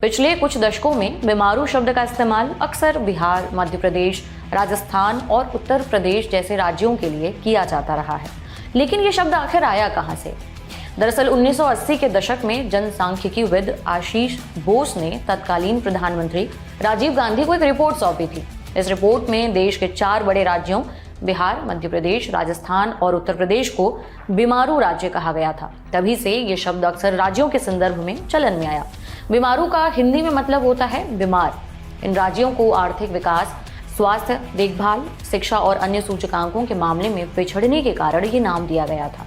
पिछले कुछ दशकों में बीमारू शब्द का इस्तेमाल अक्सर बिहार, मध्य प्रदेश, राजस्थान और उत्तर प्रदेश जैसे राज्यों के लिए किया जाता रहा है। लेकिन ये शब्द आखिर आया कहाँ से? दरअसल 1980 के दशक में जनसांख्यिकीविद आशीष बोस ने तत्कालीन प्रधानमंत्री राजीव गांधी को एक रिपोर्ट सौंपी थी। इस रिपोर्ट में देश के 4 बड़े राज्यों बिहार, मध्य प्रदेश, राजस्थान और उत्तर प्रदेश को बीमारू राज्य कहा गया था। तभी से ये शब्द अक्सर राज्यों के संदर्भ में चलन में आया। बीमारू का हिंदी में मतलब होता है बीमार। इन राज्यों को आर्थिक विकास, स्वास्थ्य देखभाल, शिक्षा और अन्य सूचकांकों के मामले में पिछड़ने के कारण ये नाम दिया गया था।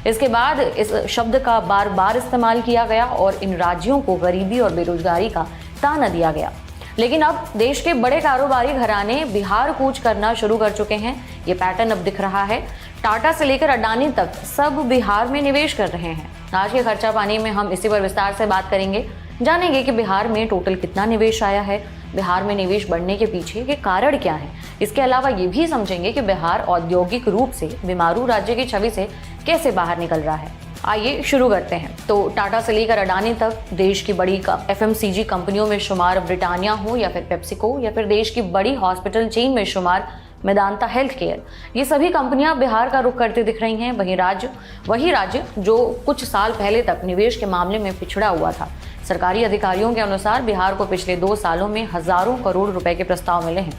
इसके बाद इस शब्द का बार बार इस्तेमाल किया गया और इन राज्यों को गरीबी और बेरोजगारी का ताना दिया गया। लेकिन अब देश के बड़े कारोबारी घराने बिहार कूच करना शुरू कर चुके हैं। ये पैटर्न अब दिख रहा है। टाटा से लेकर अडानी तक सब बिहार में निवेश कर रहे हैं। आज के खर्चा पानी में हम इसी पर विस्तार से बात करेंगे। जानेंगे कि बिहार में टोटल कितना निवेश आया है, बिहार में निवेश बढ़ने के पीछे के कारण क्या है। इसके अलावा ये भी समझेंगे कि बिहार औद्योगिक रूप से बीमारू राज्य की छवि से कैसे बाहर निकल रहा है। आइए शुरू करते हैं। तो टाटा से लेकर अडानी तक देश की बड़ी FMCG कंपनियों में शुमार ब्रिटानिया हो या फिर पेप्सिको या फिर देश की बड़ी हॉस्पिटल चेन में शुमार मेदांता हेल्थ केयर, ये सभी कंपनियां बिहार का रुख करते दिख रही हैं। वही राज्य जो कुछ साल पहले तक निवेश के मामले में पिछड़ा हुआ था। सरकारी अधिकारियों के अनुसार बिहार को पिछले 2 सालों में हजारों करोड़ रुपए के प्रस्ताव मिले हैं।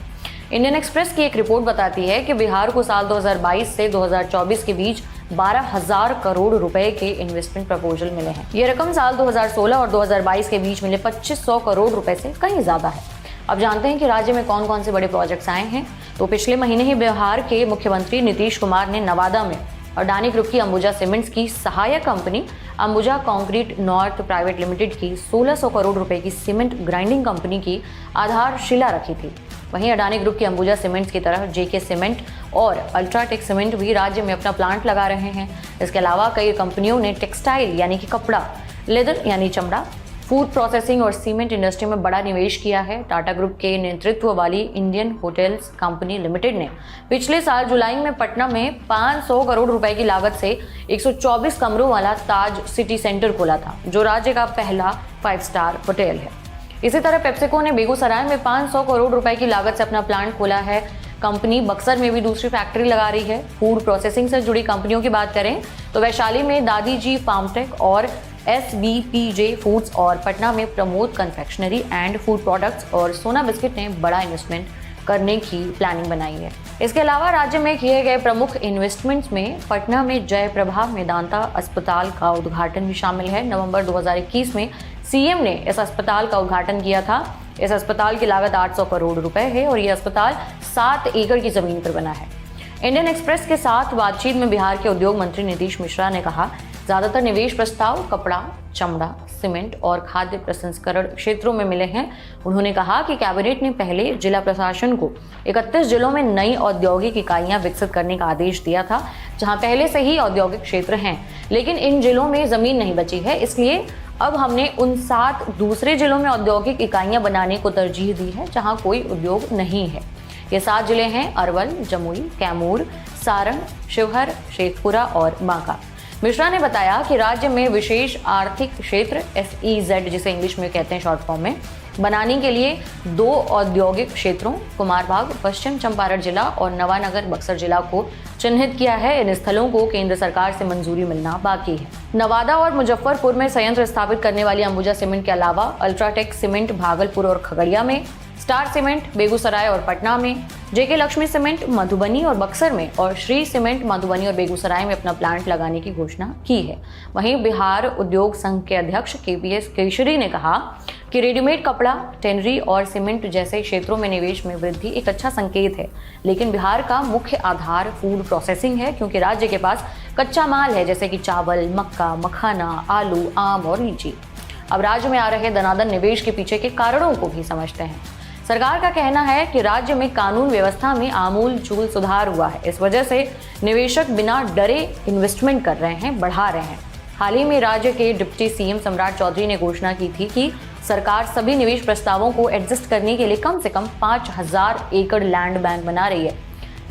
इंडियन एक्सप्रेस की एक रिपोर्ट बताती है कि बिहार को साल 2022 से 2024 के बीच 12,000 करोड़ रुपए के इन्वेस्टमेंट प्रपोजल मिले हैं। ये रकम साल 2016 और 2022 के बीच मिले 2500 करोड़ रुपए से कहीं ज्यादा है। अब जानते हैं कि राज्य में कौन कौन से बड़े प्रोजेक्ट्स आए हैं। तो पिछले महीने ही बिहार के मुख्यमंत्री नीतीश कुमार ने नवादा में अडानी ग्रुप की अंबुजा सीमेंट्स की सहायक company Ambuja concrete north private limited की 1600 करोड़ रुपए की सीमेंट ग्राइंडिंग कंपनी की आधारशिला रखी थी। वहीं अडानी ग्रुप की अंबुजा सीमेंट्स की तरह JK सीमेंट और अल्ट्राटेक सीमेंट भी राज्य में अपना प्लांट लगा रहे हैं। इसके अलावा कई कंपनियों ने टेक्सटाइल यानी कि कपड़ा, लेदर यानी चमड़ा, फूड प्रोसेसिंग और सीमेंट इंडस्ट्री में बड़ा निवेश किया है। टाटा ग्रुप के नेतृत्व वाली इंडियन होटल्स कंपनी लिमिटेड ने पिछले साल जुलाई में पटना में 500 करोड़ रुपए की लागत से 124 कमरों वाला ताज सिटी सेंटर खोला था, जो राज्य का पहला 5 स्टार होटल है। इसी तरह पेप्सिको ने बेगूसराय में 500 करोड़ रुपए की लागत से अपना प्लांट खोला है। कंपनी बक्सर में भी दूसरी फैक्ट्री लगा रही है। फूड प्रोसेसिंग से जुड़ी कंपनियों की बात करें तो वैशाली में दादी जी फार्मटेक और SBPJ फूड्स और पटना में Pramod confectionery and food products और सोना बिस्किट ने बड़ा इन्वेस्टमेंट करने की प्लानिंग बनाई है। इसके अलावा राज्य में किए गए प्रमुख इन्वेस्टमेंट्स में पटना में जयप्रभा मेदांता अस्पताल का उद्घाटन भी शामिल है। नवंबर 2021 में CM ने इस अस्पताल का उद्घाटन किया था। इस अस्पताल की लागत 800 करोड़ रुपए है और ये अस्पताल 7 एकड़ की जमीन पर बना है। इंडियन एक्सप्रेस के साथ बातचीत में बिहार के उद्योग मंत्री नीतीश मिश्रा ने कहा, ज्यादातर निवेश प्रस्ताव कपड़ा, चमड़ा, सीमेंट और खाद्य प्रसंस्करण क्षेत्रों में मिले हैं। उन्होंने कहा कि कैबिनेट ने पहले जिला प्रशासन को 31 जिलों में नई औद्योगिक इकाइयां विकसित करने का आदेश दिया था, जहां पहले से ही औद्योगिक क्षेत्र हैं, लेकिन इन जिलों में जमीन नहीं बची है। इसलिए अब हमने उन 7 दूसरे जिलों में औद्योगिक इकाइयां बनाने को तरजीह दी है जहां कोई उद्योग नहीं है। ये 7 जिले हैं अरवल, जमुई, कैमूर, सारण, शिवहर, शेखपुरा और बांका। मिश्रा ने बताया कि राज्य में विशेष आर्थिक क्षेत्र SEZ, जिसे इंग्लिश में कहते हैं शॉर्ट फॉर्म में, बनाने के लिए 2 औद्योगिक क्षेत्रों कुमारबाग पश्चिम चंपारण जिला और नवानगर बक्सर जिला को चिन्हित किया है। इन स्थलों को केंद्र सरकार से मंजूरी मिलना बाकी है। नवादा और मुजफ्फरपुर में संयंत्र स्थापित करने वाली अंबुजा सीमेंट के अलावा अल्ट्राटेक सीमेंट भागलपुर और खगड़िया में, स्टार सीमेंट बेगूसराय और पटना में, JK लक्ष्मी सीमेंट मधुबनी और बक्सर में और श्री सीमेंट मधुबनी और बेगूसराय में अपना प्लांट लगाने की घोषणा की है। वहीं बिहार उद्योग संघ के अध्यक्ष KPS केशरी ने कहा कि रेडीमेड कपड़ा, टेनरी और सीमेंट जैसे क्षेत्रों में निवेश में वृद्धि एक अच्छा संकेत है, लेकिन बिहार का मुख्य आधार फूड प्रोसेसिंग है, क्योंकि राज्य के पास कच्चा माल है जैसे कि चावल, मक्का, मखाना, आलू, आम और लीची। अब राज्य में आ रहे धनाधन निवेश के पीछे के कारणों को भी समझते हैं। सरकार का कहना है कि राज्य में कानून व्यवस्था में आमूल चूल सुधार हुआ है। इस वजह से निवेशक बिना डरे इन्वेस्टमेंट कर रहे हैं, बढ़ा रहे हैं। हाल ही में राज्य के डिप्टी CM सम्राट चौधरी ने घोषणा की थी कि सरकार सभी निवेश प्रस्तावों को एडजस्ट करने के लिए कम से कम 5000 एकड़ लैंड बैंक बना रही है।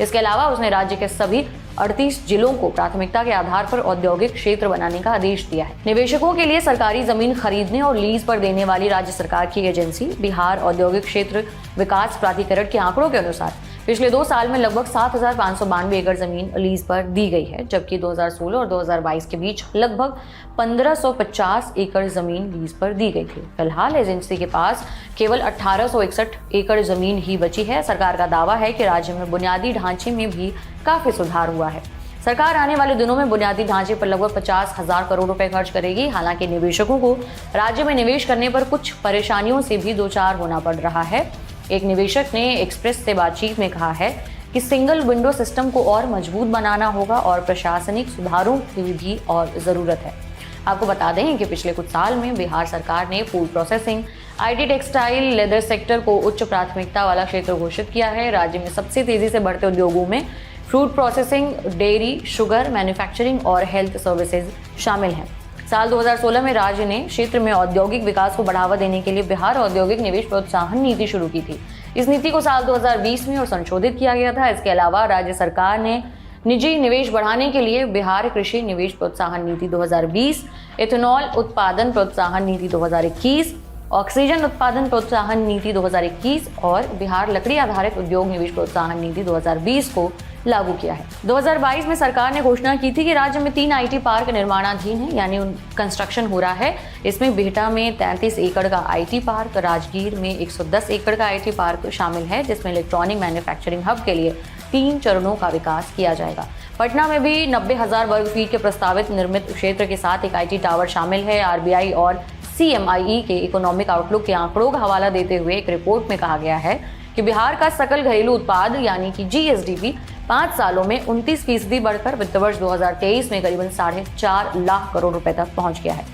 इसके अलावा उसने राज्य के सभी 38 जिलों को प्राथमिकता के आधार पर औद्योगिक क्षेत्र बनाने का आदेश दिया है। निवेशकों के लिए सरकारी जमीन खरीदने और लीज पर देने वाली राज्य सरकार की एजेंसी बिहार औद्योगिक क्षेत्र विकास प्राधिकरण के आंकड़ों के अनुसार पिछले 2 साल में लगभग 7,592 एकड़ जमीन लीज पर दी गई है, जबकि 2016 और 2022 के बीच लगभग 1,550 एकड़ जमीन लीज पर दी गई थी। फिलहाल एजेंसी के पास केवल 1,861 एकड़ जमीन ही बची है। सरकार का दावा है कि राज्य में बुनियादी ढांचे में भी काफी सुधार हुआ है। सरकार आने वाले दिनों में बुनियादी ढांचे पर लगभग 50,000 करोड़ रुपए खर्च करेगी। हालांकि निवेशकों को राज्य में निवेश करने पर कुछ परेशानियों से भी दो चार होना पड़ रहा है। एक निवेशक ने एक्सप्रेस से बातचीत में कहा है कि सिंगल विंडो सिस्टम को और मजबूत बनाना होगा और प्रशासनिक सुधारों की भी और जरूरत है। आपको बता दें कि पिछले कुछ साल में बिहार सरकार ने food processing, IT, textile, leather sector को उच्च प्राथमिकता वाला क्षेत्र घोषित किया है। राज्य में सबसे तेजी से बढ़ते उद्योगों में food processing, dairy, sugar manufacturing और हेल्थ सर्विसेज शामिल हैं। साल 2016 में राज्य ने क्षेत्र में औद्योगिक विकास को बढ़ावा देने के लिए बिहार औद्योगिक निवेश प्रोत्साहन नीति शुरू की थी। इस नीति को साल 2020 में और संशोधित किया गया था। इसके अलावा राज्य सरकार ने निजी निवेश बढ़ाने के लिए बिहार कृषि निवेश प्रोत्साहन नीति 2020, इथेनॉल उत्पादन प्रोत्साहन नीति 2021, ऑक्सीजन उत्पादन प्रोत्साहन नीति 2021 और बिहार लकड़ी आधारित उद्योग निवेश प्रोत्साहन नीति 2020 को लागू किया है। 2022 में सरकार ने घोषणा की थी कि राज्य में 3 आईटी पार्क निर्माणाधीन है, यानी कंस्ट्रक्शन हो रहा है। इसमें बिहटा में 33 एकड़ का आईटी पार्क, राजगीर में 110 एकड़ का आईटी पार्क शामिल है, जिसमें इलेक्ट्रॉनिक मैन्युफैक्चरिंग हब के लिए 3 चरणों का विकास किया जाएगा। पटना में भी 90,000 वर्ग फीट के प्रस्तावित निर्मित क्षेत्र के साथ एक आईटी टावर शामिल है। आरबीआई और CMIE के इकोनॉमिक आउटलुक के आंकड़ों का हवाला देते हुए एक रिपोर्ट में कहा गया है कि बिहार का सकल घरेलू उत्पाद यानी कि GSDP 5 सालों में 29% बढ़कर वित्त वर्ष 2023 में करीबन 4.5 लाख करोड़ रुपए तक पहुंच गया है।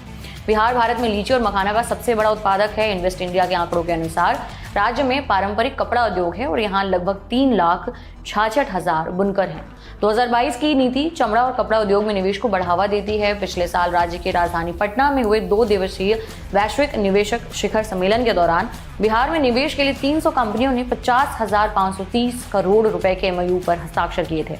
बिहार भारत में लीची और मखाना का सबसे बड़ा उत्पादक है। इन्वेस्ट इंडिया के आंकड़ों के अनुसार राज्य में पारंपरिक कपड़ा उद्योग है और यहाँ लगभग 3,66,000 बुनकर हैं। 2022 की नीति चमड़ा और कपड़ा उद्योग में निवेश को बढ़ावा देती है। पिछले साल राज्य की राजधानी पटना में हुए 2 दिवसीय वैश्विक निवेशक शिखर सम्मेलन के दौरान बिहार में निवेश के लिए 300 कंपनियों ने 50,530 करोड़ रुपए के MOU पर हस्ताक्षर किए थे।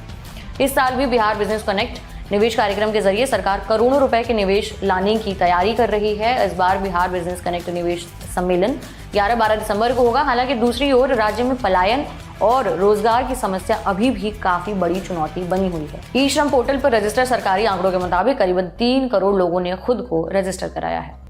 इस साल भी बिहार बिजनेस कनेक्ट निवेश कार्यक्रम के जरिए सरकार करोड़ों रुपए के निवेश लाने की तैयारी कर रही है। इस बार बिहार बिजनेस कनेक्ट निवेश सम्मेलन 11-12 दिसंबर को होगा। हालांकि दूसरी ओर राज्य में पलायन और रोजगार की समस्या अभी भी काफी बड़ी चुनौती बनी हुई है। ई श्रम पोर्टल पर रजिस्टर सरकारी आंकड़ों के मुताबिक करीबन 3 करोड़ लोगों ने खुद को रजिस्टर कराया है।